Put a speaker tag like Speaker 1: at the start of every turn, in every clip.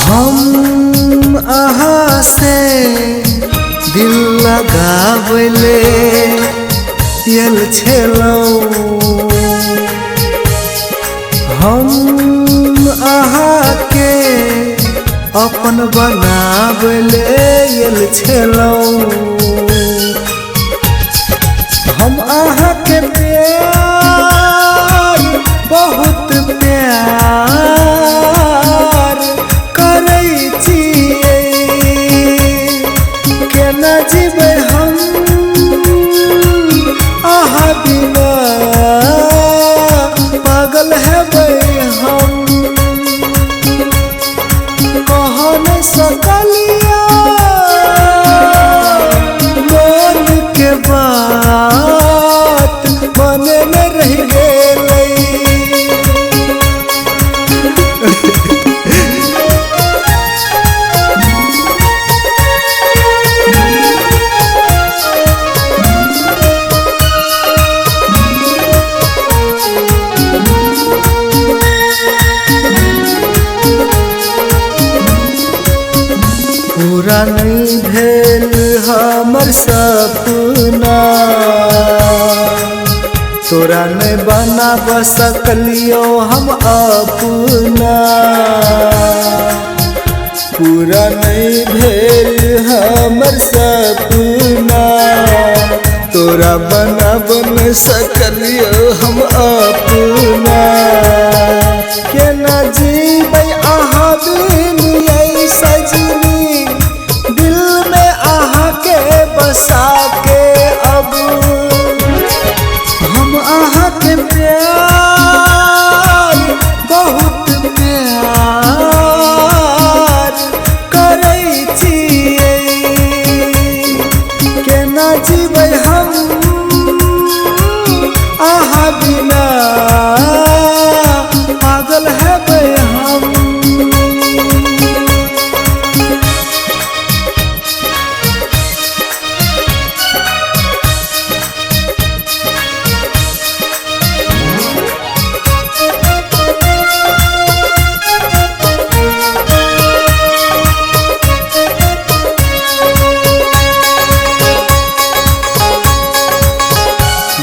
Speaker 1: हम अहाँ से दिल लगावले यल छेलौं। हम अहाँ के अपन बनावले यल छेलौं। हम अहाँ के प्यार बहुत प्यार करै छियै। केना जीबै हम अहाँ बिना, पागल हेबै हम। कह नहीं सकलियै मन के बात, मन में रह गेलै। पूरा नहीं भेल हमर सपना, तोरा नहीं बनाब सकलियो हम अपना। पूरा नहीं भेल हमर सपना, तोरा बनाब नहीं सकलियो हम अपना। केना जीबै अहाँ बिन ये सजनी, दिल में अहाँ के बसा के अब। हम अहाँ के प्यार बहुत प्यार करै छियै। केना जीबै हम अहाँ बिना, पागल हेबै हम।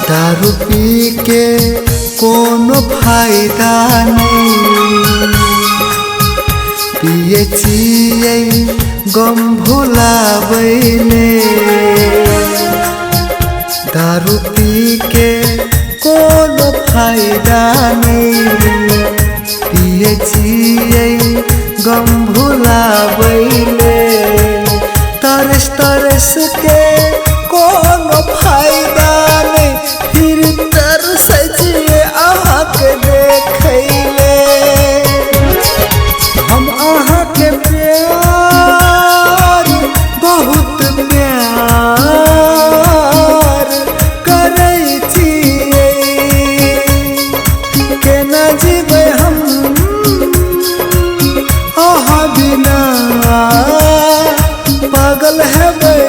Speaker 1: दारू पी के कोनो फायदा नहीं, पिए छियै गम भुलावैले। दारू पी के कोनो फायदा नहीं, पिए छियै गम भुलावैले। तरस तरस के कोनो फायदा नहीं, फिर तरसै छियै अहाँ के देखैले। हम अहाँ के प्यार बहुत प्यार करै छियै। केना जीबै हम अहाँ बिना, पागल हेबै